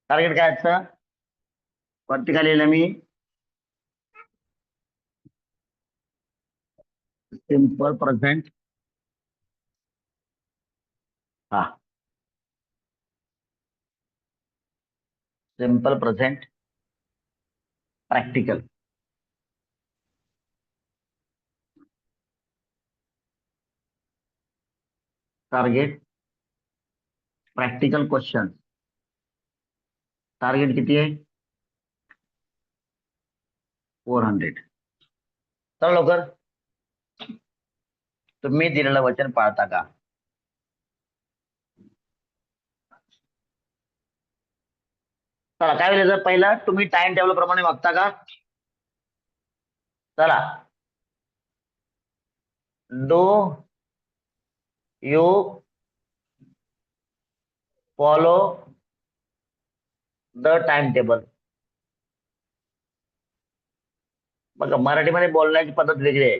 Target काय याचं वरती काय लिहिलं मी सिंपल प्रेझेंट हा simple present practical target practical question target किती आहे 400 चला लवकर तुम्ही दिलेलं वचन पाळता का चला काय लिहायचं पहिला तुम्ही टाइम टेबल प्रमाणे वागता का चला do you follow the time table बघा मराठीमध्ये बोलण्याची पद्धत वेगळी आहे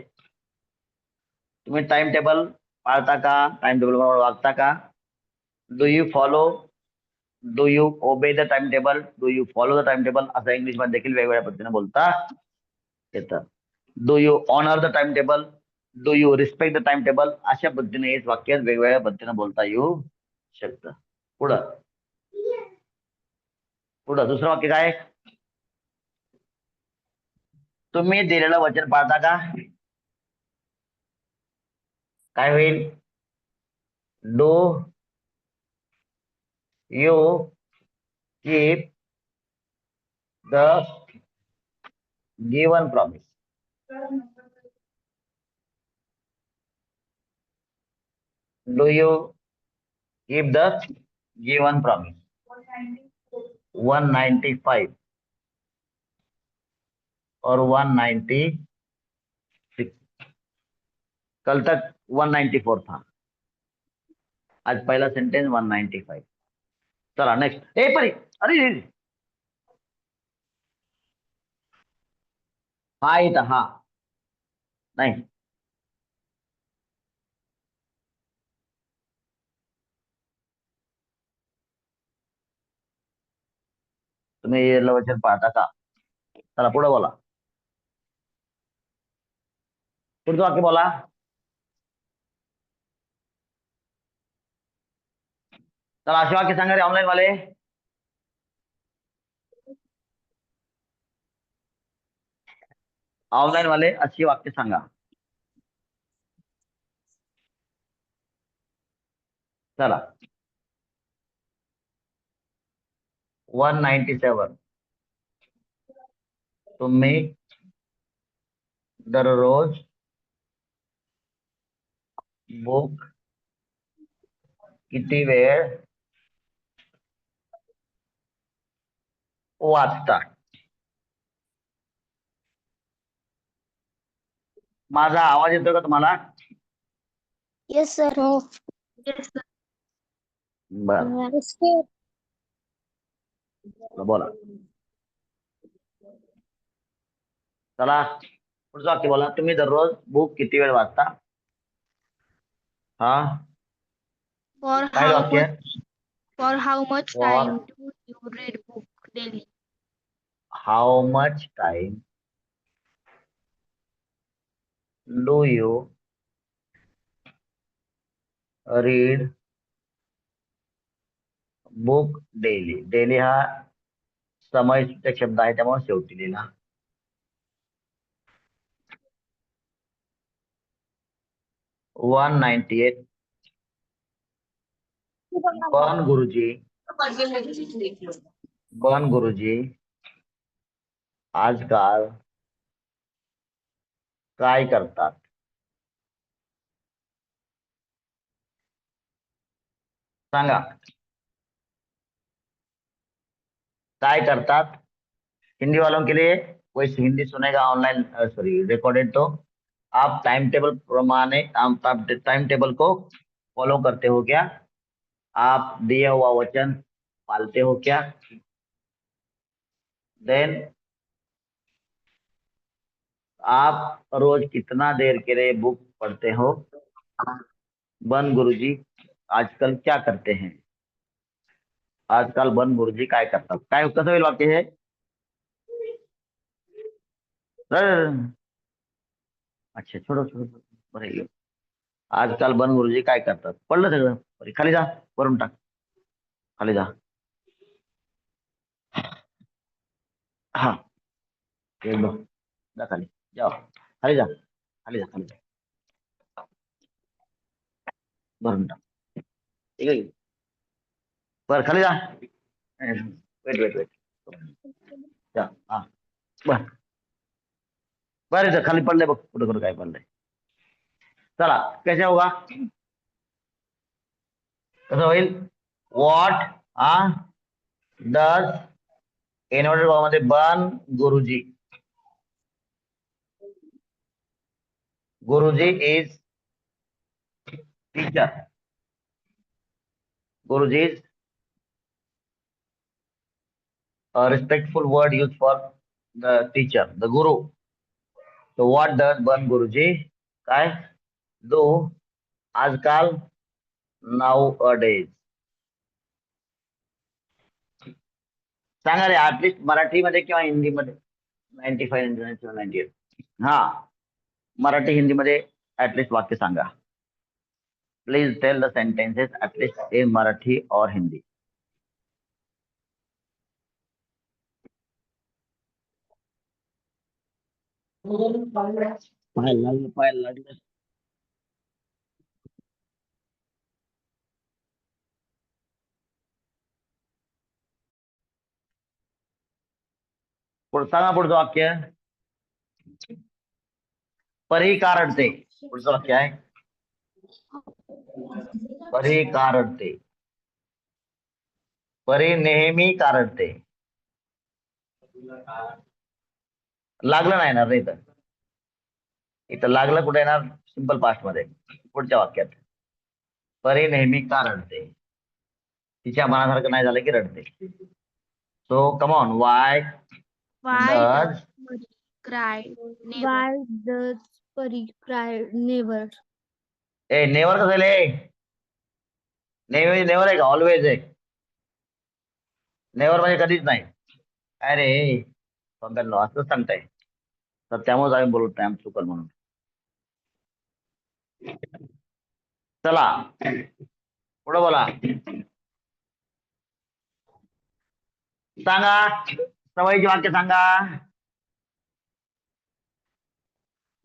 तुम्ही टाइम टेबल पाळता का टाइम टेबल प्रमाणे वागता का do you follow do you obey the time table do you follow the time table असं इंग्लिश मध्ये देखील वेगवेगळ्या पद्धतीने बोलता येतं do you honour the time table do you respect the time table अशा पद्धतीने हेच वाक्य वेगवेगळ्या पद्धतीने बोलता येऊ शकतं पुढं पुढं दुसरं वाक्य काय तुम्ही दिलेलं वचन पाळता का काय होईल do you keep the given promise do you keep the given promise 195 और 196 कल तक 194 था आज पहला सेंटेंस 195 चला नेक्स्ट ए परी अरे हा इथं हा नाही तुम्ही वचन पाहता का चला पुढे बोला पुढचं वाक्य बोला चला असे वाक्य सांगा रे ऑनलाईन वाले ऑनलाईन वाले अशी वाक्य सांगा चला 197 तुम्ही दररोज बुक किती वेळ वाचता माझा आवाज येतोय का तुम्हाला येस सर हो बर बोला चला पुढचं वाक्य बोला तुम्ही दररोज बुक किती वेळ वाचता हा फॉर काय वाक्य how much for time do you read book daily how much time do you read book daily daily हा समय सूचक शब्द आहे त्यामुळे शेवटी लिहिला 198 बन गुरुजी आजकाल काय करतात सांगा काय करतात हिंदी वालों के लिए कोई हिंदी सुनेगा ऑनलाइन सॉरी रिकॉर्डेड तो आप टाइम टेबल प्रमाणे आप टाइम टेबल को फॉलो करते हो क्या आप दिया हुआ वचन पालते हो क्या देन आप रोज कितना देर के लिए बुक पढ़ते हो बन गुरुजी आजकल क्या करते हैं आजकाल बन गुरुजी काय करतात? काय कसं होईल वाक्य हे? अच्छा, छोडो छोडो, बरं आहे. आजकाल बन गुरुजी काय करतात? पडलं सगळं. बरं, खाली जा, वरून टाक, खाली जा. हा, एकदम जा खाली, जा खाली, जा खाली, जा खाली जा, भरून टाक. ठीक आहे, बरं खाली जा. वेट वेट वेट, जा. हा, बर बरं, इथं खाली पडलंय बघ, कुठं कुठं काय पडलंय. चला, कैसे होगा? कसं होईल? व्हॉट हा डज इन्व्हर्टेड मध्ये बन गुरुजी. गुरुजी इज टीचर. गुरुजी is a respectful word used for the teacher, the guru. So what does बन गुरुजी काय do आजकाल, nowadays? सांगा रे, ऍटलिस्ट मराठीमध्ये किंवा हिंदीमध्ये. 95, 98. हा, मराठी हिंदीमध्ये ऍटलिस्ट वाक्य सांगा. Please tell the sentences at least in Marathi और हिंदी. पाहायला लागलं. सांगा पुढचं वाक्य. परी का रडते? पुढचं वाक्य आहे परी का रडते. परी नेहमी का रडते? लागलं नाही येणार नाही, इथं इथं लागलं कुठे येणार? सिंपल पास्ट मध्ये पुढच्या वाक्यात. परी नेहमी का रडते? तिच्या मनासारखं नाही झालं की रडते. So come on, why Why does does cry never? Why does Pari cry never? ए नेवर कसं झाले? नेव्हर नेव्हर आहे का? ऑलवेज आहे. नेव्हर म्हणजे कधीच नाही. अरे समजायला असं सांगताय, तर त्यामुळे आम्ही बोलत नाही, आम्ही चुकल म्हणून. चला पुढे बोला. सांगा, सवयीचे वाक्य सांगा.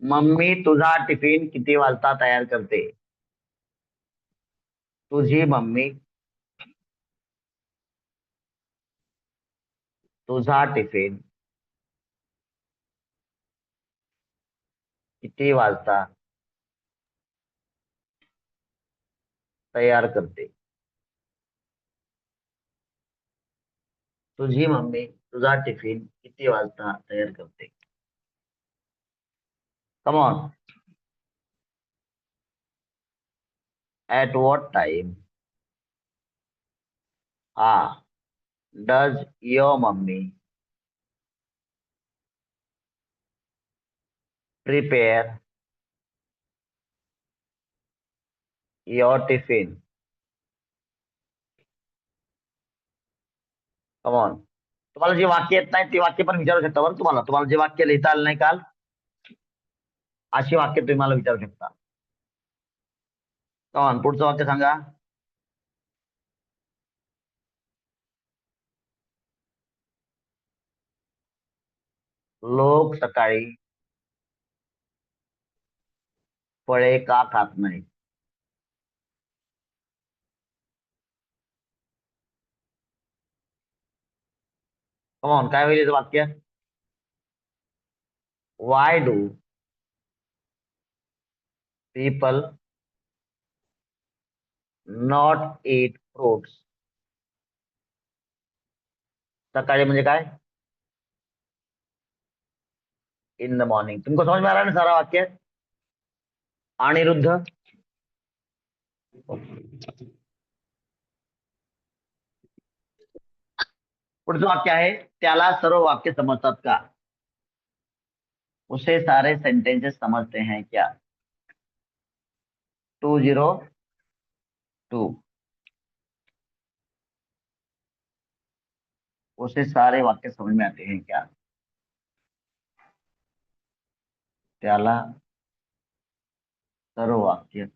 मम्मी तुझा टिफिन किती वाजता तयार करते? तुझी मम्मी तुझा टिफिन किती वाजता तयार करते? तुझी मम्मी तुझा टिफिन किती वाजता तयार करते? Come on. At what time हा does your mummy prepare your tiffin? Come on. तुम्हाला जे वाक्य येत नाही ते वाक्य पण विचारू शकता बरं. तुम्हाला जे वाक्य लिहिता आलं नाही काल, अशी वाक्य तुम्ही मला विचारू शकता. कम ऑन, पुढचं वाक्य सांगा. लोक सकाळी फळे का खात नाही? कम ऑन, काय होईल याचं वाक्य? Why do people not eat fruits? सकाळी म्हणजे काय? In the morning. तुमको समझ में आ रहा है ना सारा वाक्य? अनिरुद्ध. पुढचं वाक्य आहे, त्याला सर्व वाक्य समजतात का? उसे सारे सेंटेंसेस समझते हैं क्या? 202. उसे सारे वाक्य समझ में आते हैं क्या? त्याला सर्व वाक्य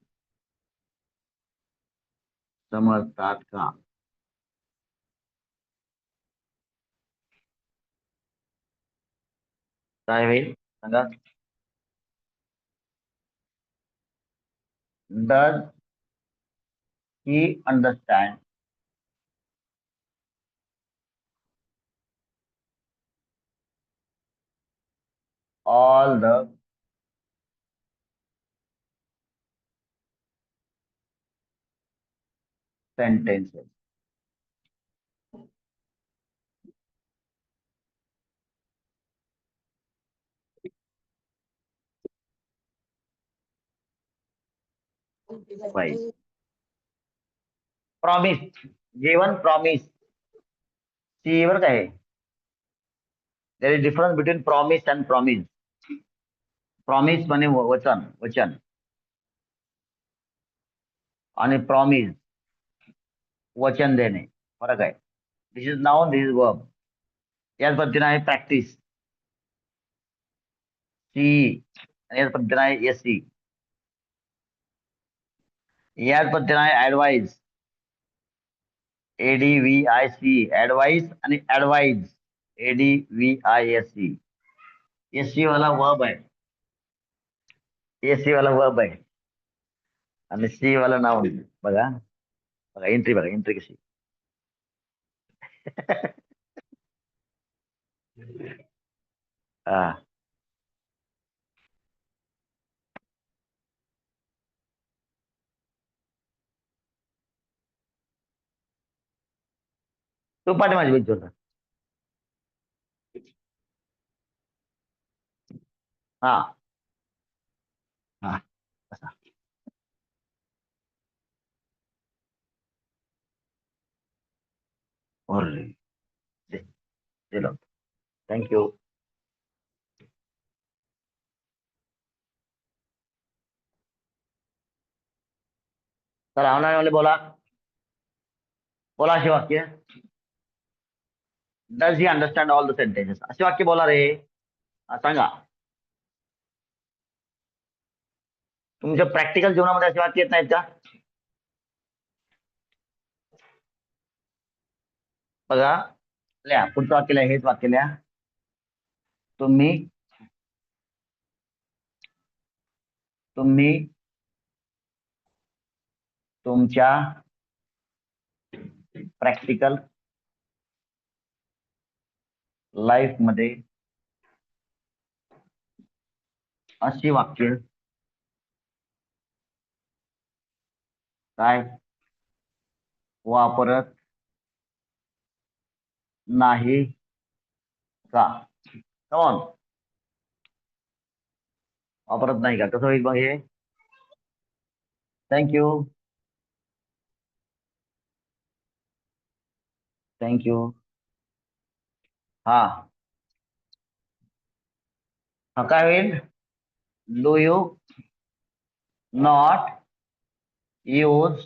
समजतात का? काय होईल सांगा. Does he understand all the sentences? Right. Promise, given promise, सी वर काय? There is difference between promise and promise. Promise म्हणजे वचन, वचन, आणि प्रॉमिस वचन देणे, फरक आहे. This is noun, this is verb. याच पद्धतीने आहे प्रॅक्टिस, सी, आणि याच पद्धतीने आहे एस सी. याच पद्धतीने आहे ऍडवाइज, ADVIC, ऍडवाइस, आणि ऍडवाइज, ADVISC. एससी वाला वर्ब आहे, एससी वाला वर्ब आहे, आणि सी वाला नाउन. बघा बघा एंट्री, बघा एंट्री कशी. हा, तो पाठीमागे बेंच होता. हा हा, असा. अरे, दिलं. थँक्यू. चला आवनाने बोला, बोला अशी वाक्य. Does he understand all the sentences, अशी वाक्य बोला रे. सांगा, तुमच्या प्रॅक्टिकल जीवनामध्ये अशी वाक्य येत नाहीत का? बघा, लिहा पुढचं वाक्य, लिहा हेच वाक्य लिहा. तुम्ही तुम्ही तुमच्या प्रॅक्टिकल लाईफ मध्ये अशी वाक्य काय वापरत नाही का? कमॉन, वापरत नाही का? कसं होईल मग हे? Thank you, thank you. हा हा, काय होईल? डू यू नॉट यूज,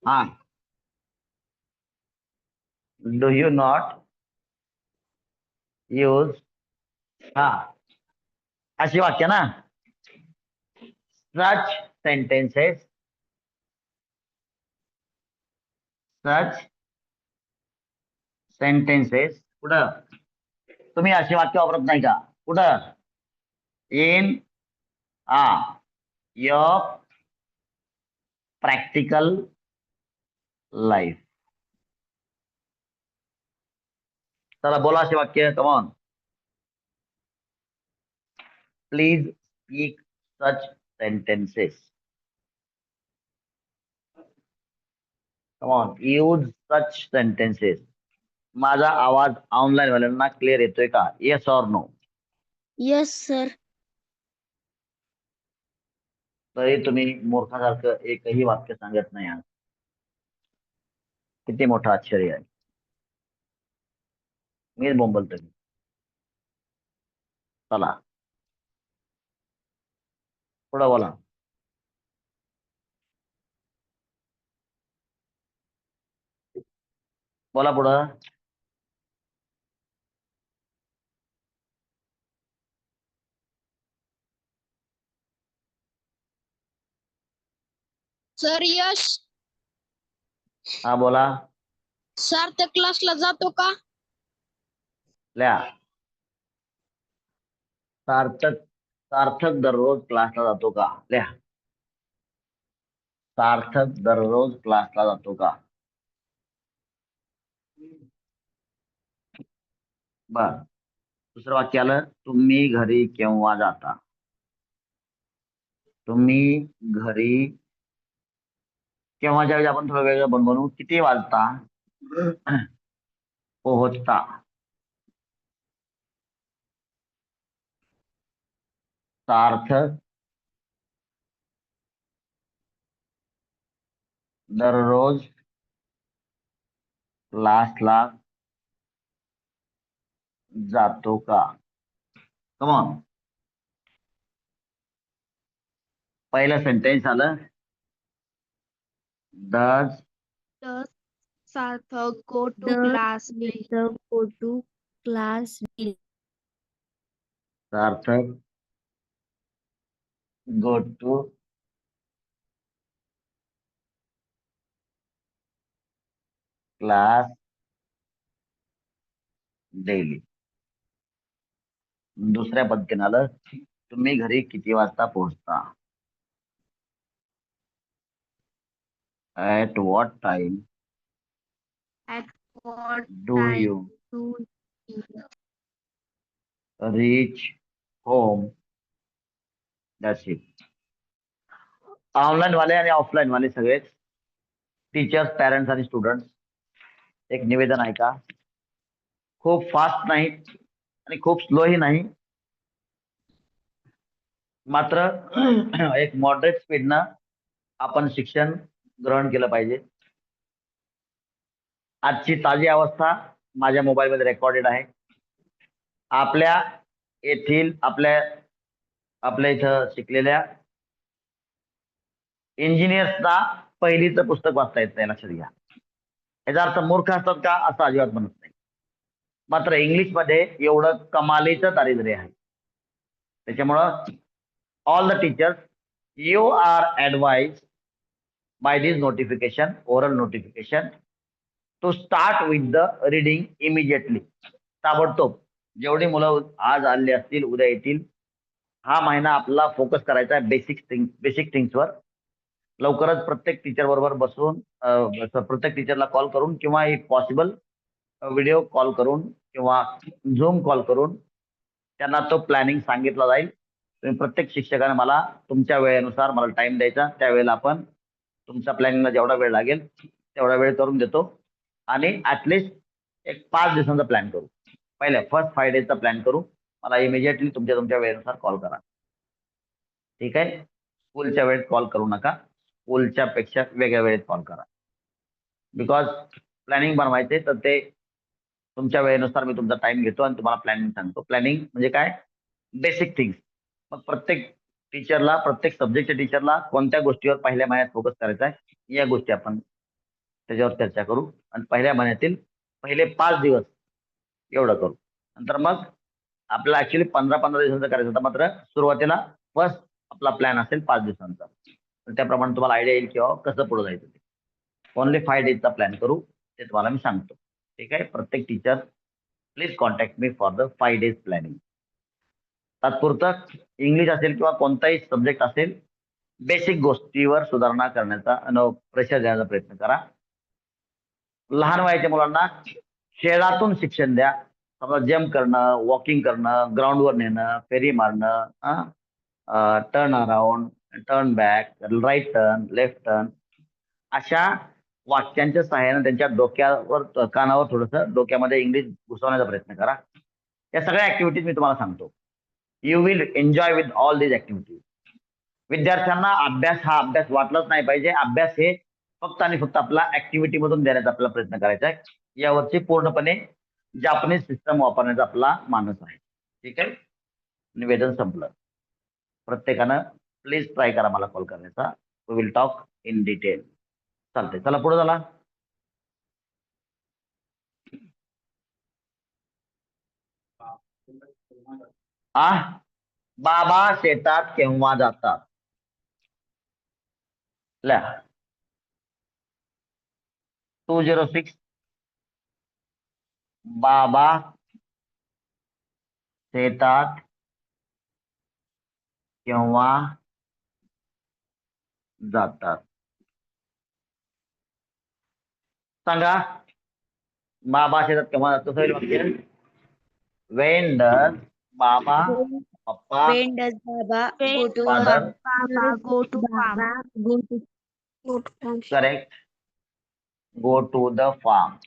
हा, डू यू नॉट यूज, हा, अशी वाक्य ना. सच सेंटेन्सेस, सच सेंटेन्सेस कुठं? तुम्ही अशी वाक्य वापरत नाही का? कुठं? In uh your practical life. चला बोला अशी वाक्य, come on. Please speak such sentences. Come on, use such sentences. माझा आवाज ऑनलाईन वाल्यांना क्लिअर येतोय का? Yes or no? Yes, sir. तरी तुम्ही मूर्खासारखं एकही वाक्य सांगत नाही आहात. किती मोठं आश्चर्य आहे. मीच बोंबलतोय. चला पुढं बोला. बोला पुढं. सर यश हा बोला. सार्थक क्लासला जातो का? लिहा. सार्थक सार्थक दररोज क्लासला जातो का? लिहा. सार्थक दररोज क्लासला जातो का? बर. दुसरं वाक्य आलं, तुम्ही घरी केव्हा जाता? तुम्ही घरी केव्हाच्या वेळी आपण थोडं वेगळं बनवू. किती वाजता पोहोचता? सार्थक दररोज क्लासला जातो का? कमॉन. पहिलं सेंटेन्स आलं, does Does Sarthak go to The class daily? the go to class daily. Sarthak go to class daily. दुसऱ्या पद्धतीने आलं, तुम्ही घरी किती वाजता पोहोचता? At what time At what do time you do you reach home? That's it. Online वाले आणि ऑफलाईन वाले सगळेच टीचर्स, पॅरेंट्स आणि स्टुडंट्स, एक निवेदन आहे का, खूप फास्ट नाही आणि खूप स्लोही नाही, मात्र एक मॉडरेट स्पीडनं आपण शिक्षण ग्रहण केलं पाहिजे. आजची ताजी अवस्था माझ्या मोबाईलमध्ये रेकॉर्डेड आहे. आपल्या येथील आपल्या इथं शिकलेल्या इंजिनियर्सना पहिलीचं पुस्तक वाचता येत नाही, लक्षात घ्या. याचा अर्थ मूर्ख असतात का, असं अजिबात म्हणत नाही. मात्र इंग्लिशमध्ये एवढं कमालीचं दारिद्र्य आहे. त्याच्यामुळं all the teachers, you are advise by this notification, oral notification, to start with the reading immediately. ताबडतोब जेवढी मुलं आज आली असतील, उद्या येतील, हा महिना आपला फोकस करायचा आहे बेसिक थिंग्सवर. लवकरच प्रत्येक टीचर बरोबर बसून प्रत्येक टीचरला कॉल करून किंवा इफ पॉसिबल व्हिडिओ कॉल करून किंवा झूम कॉल करून त्यांना तो प्लॅनिंग सांगितला जाईल. तुम्ही प्रत्येक शिक्षकाने मला तुमच्या वेळेनुसार मला टाइम द्यायचा, त्यावेळेला आपण तुमच्या प्लॅनिंगला जेवढा वेळ लागेल तेवढा वेळ करून देतो. आणि ऍटलिस्ट एक 5 दिवसांचा प्लॅन करू. पहिले फर्स्ट 5 डेजचा प्लॅन करू. मला इमिजिएटली तुमच्या वेळेनुसार कॉल करा. ठीक आहे. स्कूलच्या वेळेत कॉल करू नका. स्कूलच्या पेक्षा वेगळ्या वेळेत कॉल करा. बिकॉज प्लॅनिंग बनवायचे तर ते तुमच्या वेळेनुसार मी तुमचा टाइम घेतो आणि तुम्हाला प्लॅनिंग सांगतो. प्लॅनिंग म्हणजे काय, बेसिक थिंग्स. मग प्रत्येक टीचरला, प्रत्येक सब्जेक्टच्या टीचरला कोणत्या गोष्टीवर पहिल्या महिन्यात फोकस करायचा आहे, या गोष्टी आपण त्याच्यावर चर्चा करू. आणि पहिल्या महिन्यातील पहिले 5 दिवस एवढं करू. नंतर मग आपल्याला ऍक्च्युली 15-15 दिवसांचा करायचं होता, मात्र सुरुवातीला फर्स्ट आपला प्लॅन असेल 5 दिवसांचा. त्याप्रमाणे तुम्हाला आयडिया येईल किंवा कसं पुढे जायचं ते. ओनली 5 डेजचा प्लॅन करू, ते तुम्हाला मी सांगतो. ठीक आहे. प्रत्येक teacher please contact me for the 5 days planning. तात्पुरतं इंग्लिश असेल किंवा कोणताही सब्जेक्ट असेल, बेसिक गोष्टीवर सुधारणा करण्याचा प्रेशर देण्याचा प्रयत्न करा. लहान वयाच्या मुलांना खेळातून शिक्षण द्या. समजा जम्प करणं, वॉकिंग करणं, ग्राउंडवर नेणं, फेरी मारणं, turn around, turn back, right turn, left turn, अशा वाक्यांच्या सहाय्याने त्यांच्या डोक्यावर, कानावर थोडंसं डोक्यामध्ये इंग्लिश घुसवण्याचा प्रयत्न करा. या सगळ्या ऍक्टिव्हिटीज मी तुम्हाला सांगतो. You will enjoy with all these activities. विद्यार्थ्यांना अभ्यास हा अभ्यास वाटलाच नाही पाहिजे. अभ्यास हे फक्त आणि फक्त आपला ऍक्टिव्हिटी मधून देण्याचा आपला प्रयत्न करायचा आहे. यावरची पूर्णपणे जापनीज सिस्टम वापरण्याचा आपला मानस आहे. ठीक आहे. निवेदन संपलं. प्रत्येकानं प्लीज ट्राय करा मला कॉल करण्याचा. We will talk in detail. चालतंय, चला पुढे झाला. बाबा शेतात केव्हा जातात? 206 बाबा शेतात केव्हा जातात? सांगा. बाबा शेतात केव्हा जातो? सगळे वाक्य. वेन डज बाबा पप्पा When does Baba go to father Baba go to farm. Baba go to farm? correct go to the farm.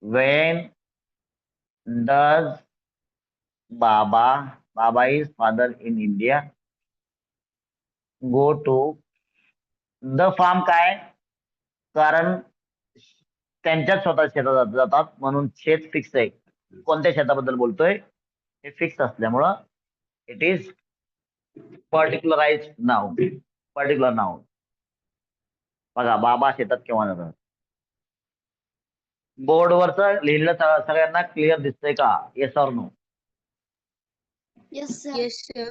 When does Baba is father in India go to the farm? काय? कारण त्यांच्याच स्वतः शेतात जातात म्हणून शेत फिक्स आहे. कोणत्या शेताबद्दल बोलतोय हे फिक्स असल्यामुळं it is particularise noun. Particular noun. बघा बाबा शेतात केव्हा जातात? बोर्डवरच लिहिलेलं सगळ्यांना क्लिअर दिसतंय का? Yes or no? Yes, sir. Yes, sir.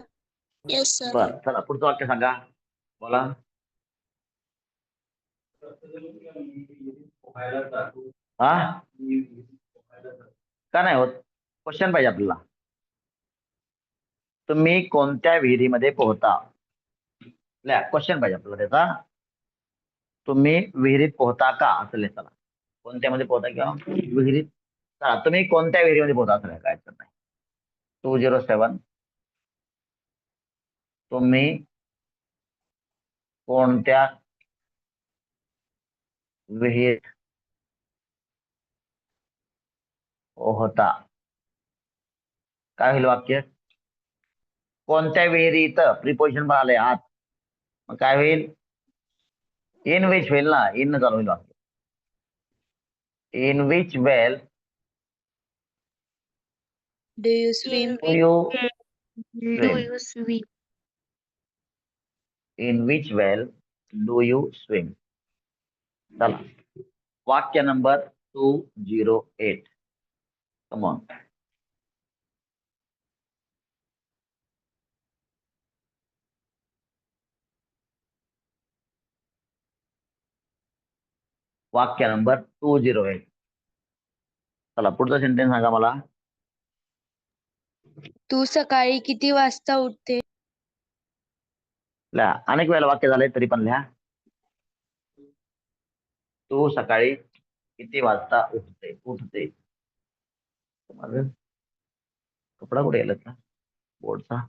Yes, sir. बर चला पुढचं वाक्य सांगा. बोला. हा का नाही होत? क्वेश्चन पाहिजे आपल्याला. तुम्ही कोणत्या विहिरीमध्ये पोहता? क्वेश्चन पाहिजे आपल्याला त्याचा. तुम्ही विहिरीत पोहता का असं लिहिताना. कोणत्यामध्ये पोहता किंवा विहिरीत. चला तुम्ही कोणत्या विहिरीमध्ये पोहता असं काय अडचण नाही. 207 तुम्ही कोणत्या विहिरीत पोहता? काय होईल वाक्य? कोणत्या विहिरीत प्रिपोजिशन पण आलंय आत. मग काय होईल? इन विच होईल ना. इन चालू होईल वाक्य. In which well Do you swim? do you Do you swim? in which well do you swim? चला वाक्य नंबर 208. Come on. वाक्य नंबर 208. चला पुढचा सेंटेन्स सांगा मला. तू सकाळी किती वाजता उठते? लिहा. अनेक वेळेला वाक्य झालंय तरी पण लिहा. तू सकाळी किती वाजता उठते. माझं कपडा कुठे गेला का बोर्डचा?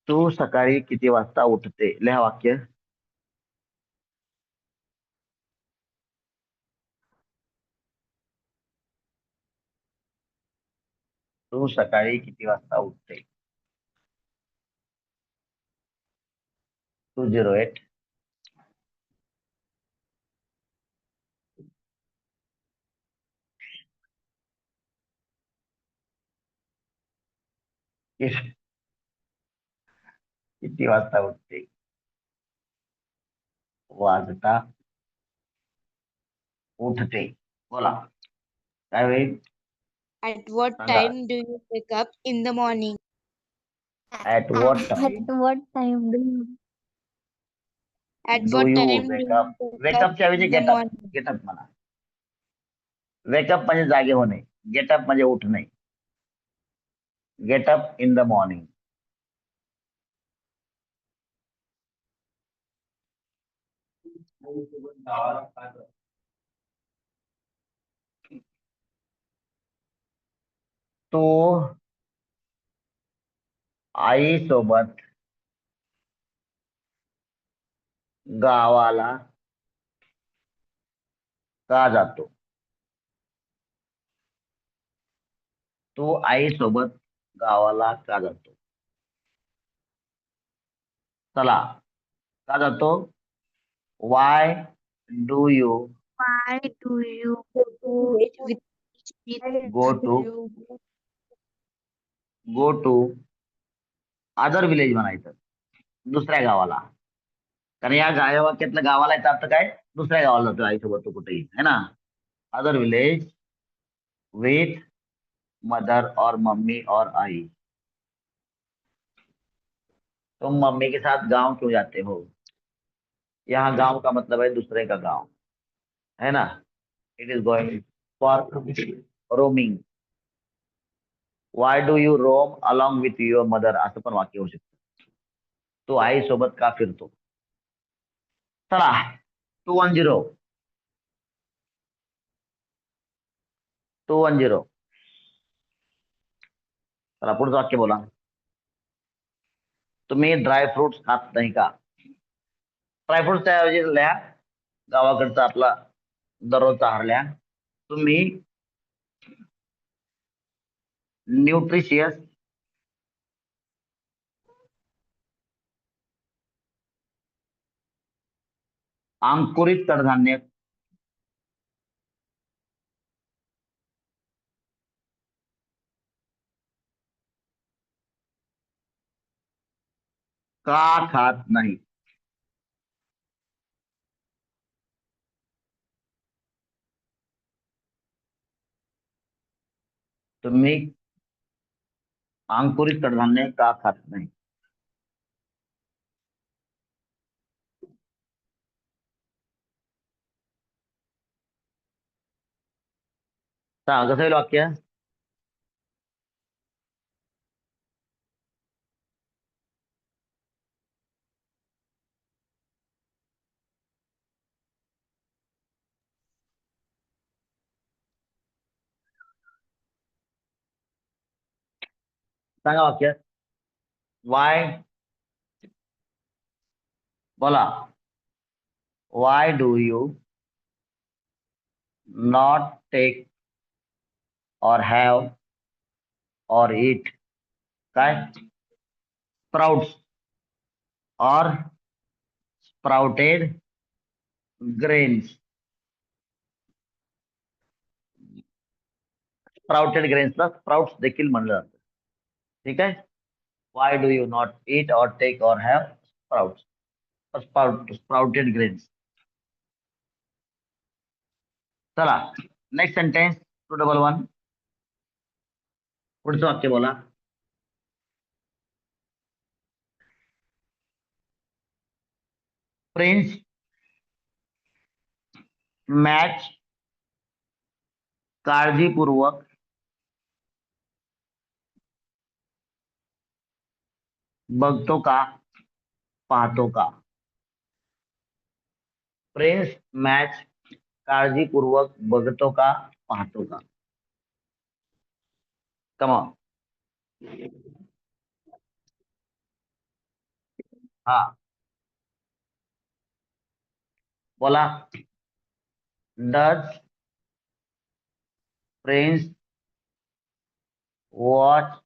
तू सकाळी किती वाजता उठते. लिहा वाक्य. तू सकाळी किती वाजता उठते? 208. किती वाजता उठते? वाजता उठते. बोला काय होईल? At what सांगा. time do you wake up in the morning? At what time At what time do you? At do what you time do wake you up? wake Wake up up च्या ऐवजी in the get up. morning? Get up म्हणा. Wake up म्हणजे जागे होणे. Get up म्हणजे उठणे. Get up in the morning. तो आई सोबत गावाला का जातो? तो आई सोबत गावाला का जातो? चला का जातो? Why do you Why do you With go to other village म्हणायचं. दुसऱ्या गावाला. कारण या वाक्यातल्या गावाला याचा अर्थ काय? दुसऱ्या गावाला जातो आईसोबत तो कुठेही है ना. अदर विलेज विथ मदर और मम्मी और आई. तुम मम्मी के साथ गांव क्यों जाते हो? यहाँ गांव का मतलब है दूसरे का गांव, है ना. It is going for roaming. Why do you roam along with your mother, असं पण वाक्य होऊ शकतं. तो आई सोबत का फिरतो. चला 210. 210. चला पुढचं वाक्य बोला. तुम्ही ड्रायफ्रुट्स खात नाही का. ड्रायफ्रुट्सच्या ऐवजी लिहा गावाकडचा आपला दररोजचा आहार लिहा. तुम्ही न्यूट्रिशियस अंकुरित कडधान्य का खात नाही. तुम्ही अंकुरित कडधान्य का खात नाही. कसं होईल वाक्य. सांगा वाक्य. वाय बोला. Why do you not take और हॅव और इट काय स्प्राउट्स और स्प्राउटेड ग्रेन्स. स्प्राउटेड ग्रेन्सला स्प्राउट्स देखील म्हणलं जातं. ठीक आहे. Why do you not eat और टेक और हॅव स्प्राउट्स. Sprouted grains. चला नेक्स्ट सेंटेन्स 211. पुढचं वाक्य बोला. प्रिन्स मॅच काळजीपूर्वक बघतो का पाहतो का. प्रिन्स मॅच काळजीपूर्वक बघतो का पाहतो का. कमा हा बोला. डज प्रिन्स वॉच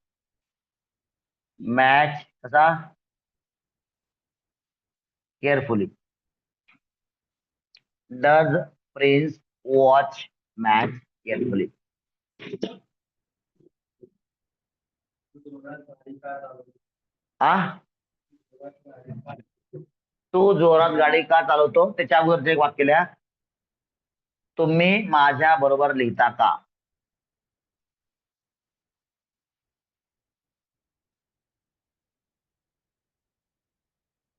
मॅच कसा carefully. Does prince watch match carefully. आ तू जोरात गाडी का चालवतो त्याच्या अगोदरचं एक वाक्य लिहा. तुम्ही माझ्या बरोबर लिहिता का.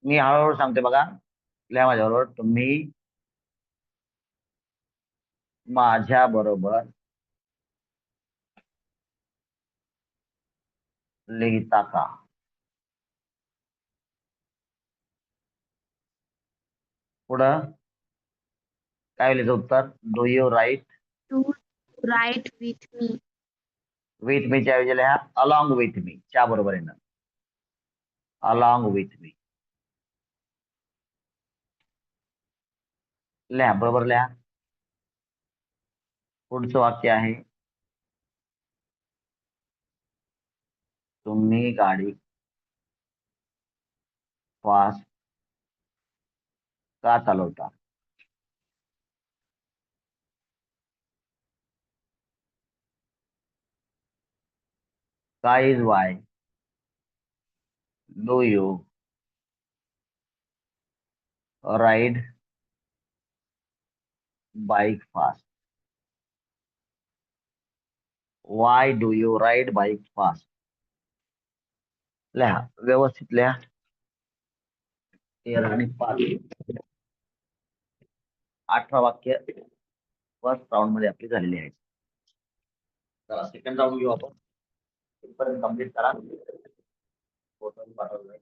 मी हळूहळू सांगते बघा. लिहा माझ्या बरोबर. तुम्ही माझ्या बरोबर लिहिता का. पुढं काय लिहायचं उत्तर. Do you write To write with me. With me च्या ऐवजी लिहा अलॉंग विथ मी च्या बरोबर येणार. अलॉंग विथ मी लिहा बरोबर लिहा. पुढचं वाक्य आहे. तुम्ही गाडी फास्ट का चालवता. काय is why do you ride bike fast. Y do you ride bike fast. लिहा व्यवस्थित लिहा. 13 आणि 5 18 वाक्य फर्स्ट राऊंड मध्ये आपली झालेली आहे. चला सेकंड राऊंड घेऊ आपण. इथपर्यंत कम्प्लीट करा. फोटो पाठवलाय.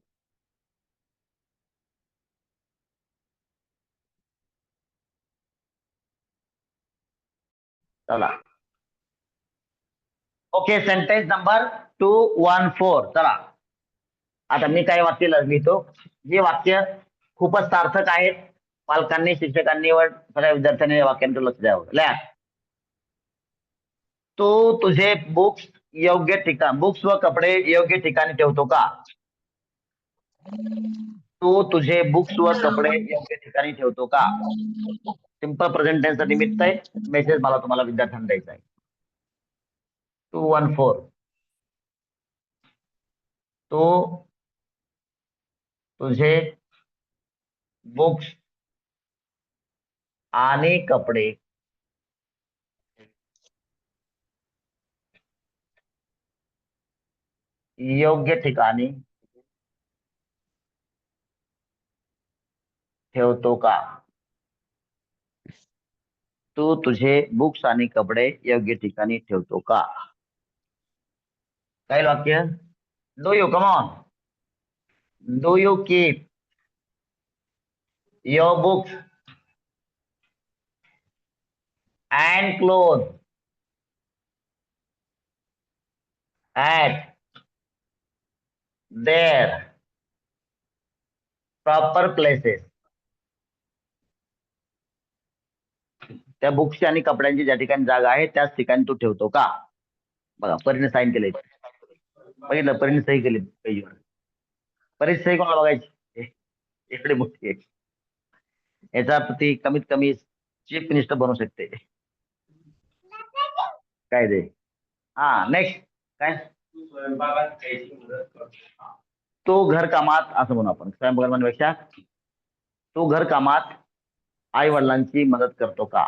चला ओके. Sentence number 214. चला आता मी काही वाक्य लिहितो. जे वाक्य खूपच सार्थक आहेत. पालकांनी, शिक्षकांनी व सगळ्या विद्यार्थ्यांनी या वाक्यांकडे लक्ष द्यावं. लिहा. तू तुझे बुक्स व कपडे योग्य ठिकाणी ठेवतो का? तू तुझे बुक्स व कपडे योग्य ठिकाणी ठेवतो का? सिंपल प्रेझेंट टेन्स निमित्त आहे. मेसेज मला तुम्हाला विद्यार्थ्यांना द्यायचा आहे. 214. तू तुझे बुक्स आणि कपडे योग्य ठिकाणी ठेवतो का? तू तुझे बुक्स आणि कपडे योग्य ठिकाणी ठेवतो का? काय वाक्य? Do you come on do you keep your books and clothes at their proper places. त्या बुक्सची आणि कपड्यांची ज्या ठिकाणी जागा आहे त्याच ठिकाणी तू ठेवतो का? बघा परीने साईन केले. पहिलं परीने सही केली पेजवर. परीने सही कोणाला बघायची? इकडे मोठी आहे. याचा अर्थ ती कमीत कमी चीफ मिनिस्टर बनू शकते. काय ते? हा नेक्स्ट काय? तो घर कामात असं म्हणू आपण. स्वयंपाक म्हणण्यापेक्षा तो घर कामात आई वडिलांची मदत करतो का?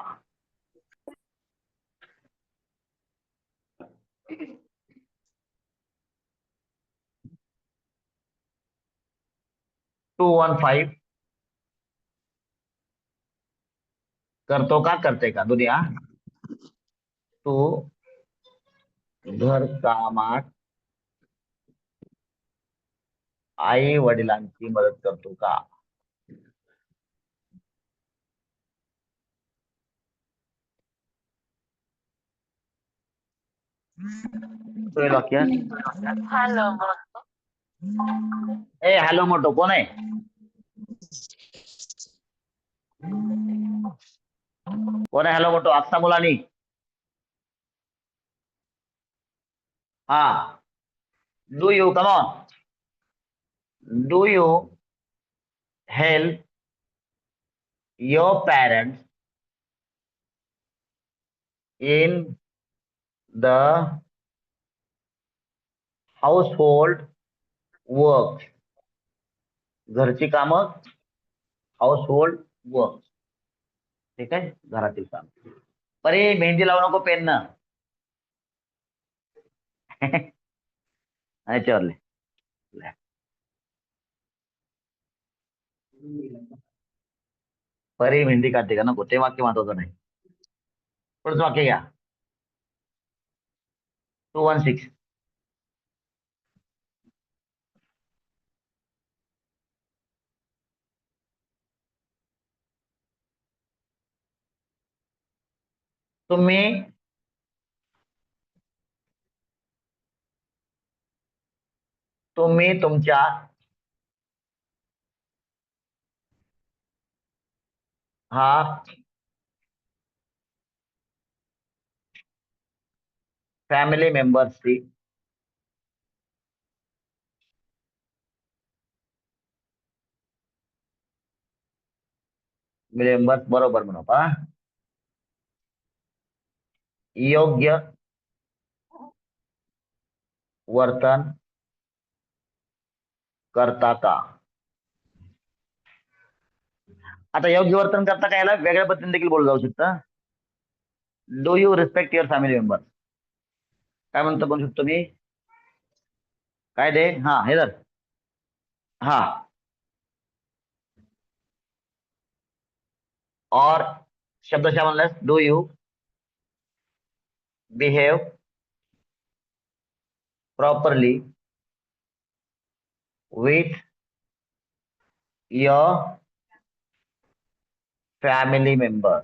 टू 1-5 करतो का करते का? दुनिया तो घर कामात आई वडिलांची मदत करतो का? वाक्य. हॅलो मोठो कोण आहे? कोण आहे हॅलो मोठो? आत्ता मुलांनी. हा. Do you come on do you help your parents in the household work. घरची कामं हाऊसहोल्ड वर्क. ठीक आहे. घरातील काम. परे मेहंदी लावू नको पेन न. याच्यावरले परी मेहंदी काढते का नको? ते वाक्य महत्वाचं नाही. पुढचं वाक्य घ्या. 216. तुम्ही तुमच्या फॅमिली मेंबर्सची मेंबर्स बरोबर म्हणू पा. योग्य वर्तन करता का? आता योग्य वर्तन करता का याला वेगळ्या पद्धतीने देखील बोललं जाऊ शकतं. Do you respect your family member? काय म्हणतो बोलू शकतो मी? काय दे? हा हे जर हा. और शब्दशः म्हणल्यास do you behave properly with your family member.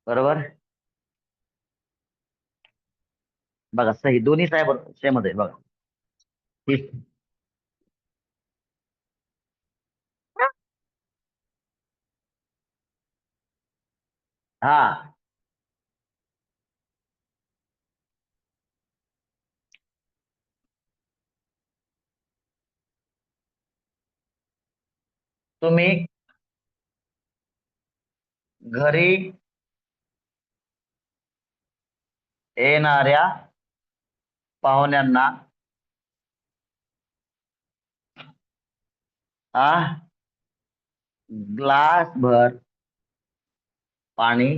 बरोबर. बघा सही दोन्ही साहेब सेमच आहे बघा. ठीक. हा तुम्ही घरी येणाऱ्या पाहुण्यांना ग्लास भर पाणी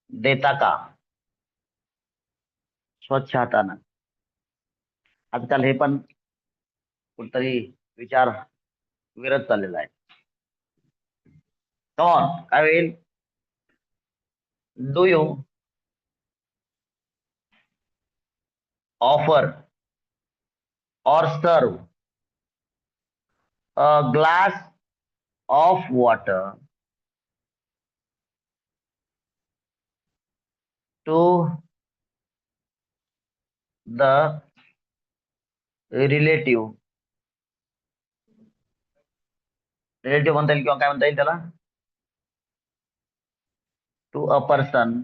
देता का स्वच्छ हातानं. आजकाल हे पण कुठतरी विचार विरत चाललेला आहे. कॉन काय होईल. डू यू ऑफर और serve a glass of water to the relative. Relative म्हणता येईल किंवा काय म्हणता येईल त्याला. To a person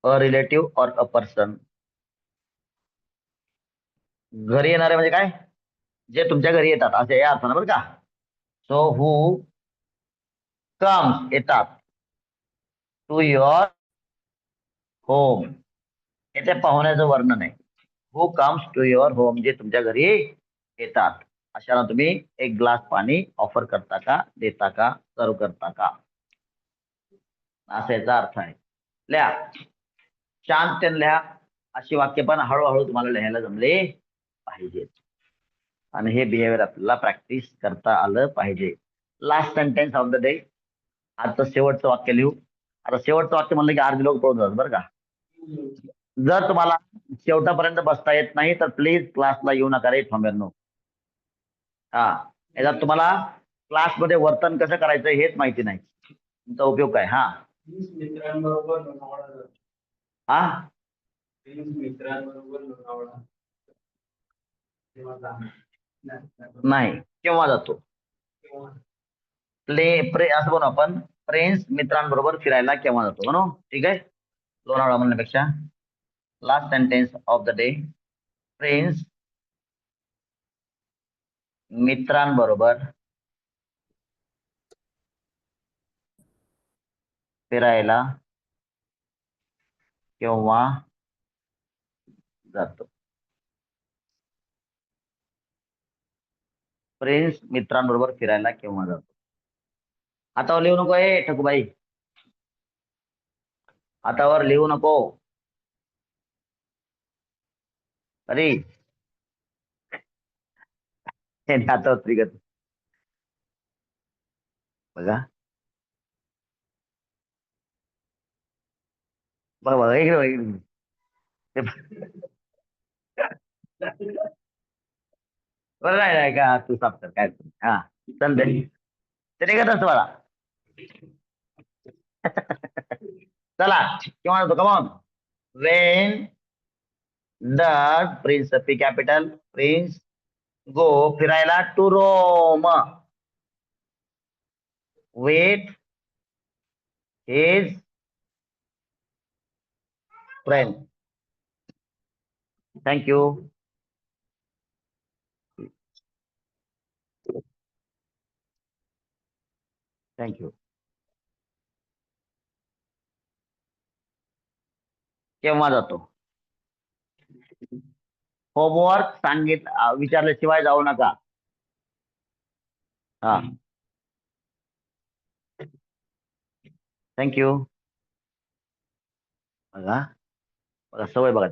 a relative और अ पर्सन. घरी येणारे म्हणजे काय, जे तुमच्या घरी येतात असे या अर्थानं बरं का. सो हू कम्स येतात टू युअर होम. येथे पाहुण्याचं वर्णन आहे. हू कम्स टू युअर होम जे तुमच्या घरी येतात अशाला तुम्ही एक ग्लास पाणी ऑफर करता का, देता का, सर्व करता का, असा याचा अर्थ आहे. लिहा शांत लिहा. अशी वाक्य पण हळूहळू तुम्हाला लिहायला जमले पाहिजेत आणि हे बिहेवियर आपल्याला प्रॅक्टिस करता आलं पाहिजे. Last sentence of the day. आजचं शेवटचं वाक्य लिहू. आता शेवटचं वाक्य म्हणलं की अर्धी लोक पळून जातात बरं का. जर तुम्हाला शेवटापर्यंत बसता येत नाही तर प्लीज क्लासला येऊ नका रे थांब्यांनो. हा याच्यात तुम्हाला क्लासमध्ये वर्तन कसं करायचं हेच माहिती नाही. तुमचा उपयोग काय. हा मित्रांबरोबर लोणावळा हा मित्रांबरोबर नाही केव्हा जातो. असं म्हणू आपण फ्रेंड्स मित्रांबरोबर फिरायला केव्हा जातो म्हणू. ठीक आहे. लोणावळा म्हणण्यापेक्षा last sentence of the day. Friends मित्रांबरोबर फिरायला केव्हा जातो. फ्रेंड्स मित्रांबरोबर फिरायला केव्हा जातो. हातावर लिहू नको ठकूबाई. हातावर लिहू नको. अरे हातावर त्रिगत बघा. बघा बघा इकडे बरं नाही का तू साफ कर काय. हा चल ते निघत असतं मला. चला केव्हा जातो come on. When the prince P capital prince go फिरायला to Rome with his friend. Thank you. Thank you. केव्हा जातो. होमवर्क विचारल्याशिवाय जाऊ नका. हा, थँक्यू. बघा बघा सवय बघा.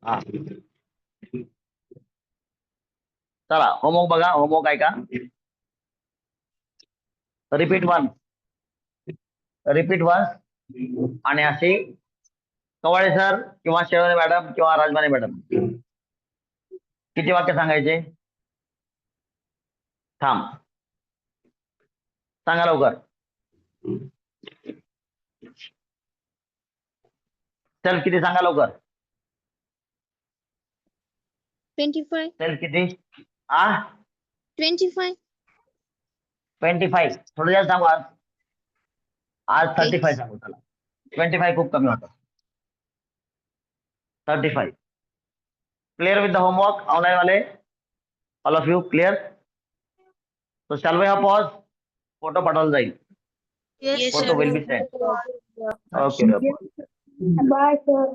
हा, चला होमवर्क बघा. होमवर्क आहे का? रिपीट वन आणि अशी कवाळे सर किंवा शेवळे मॅडम किंवा राजमाने मॅडम किती वाक्य सांगायचे? थांब, सांगा लवकर. चल किती सांगा लवकर. 25. चल किती? 25. 25. थोडं जास्त सांगू आज 35 सांगू. चला 25 खूप कमी होतं. 35. Clear with the homework online वाले? All of you clear? तो shall we have pause? Photo पाठवला जाईल. Yes, photo sir. Will be send. Okay. Bye, sir.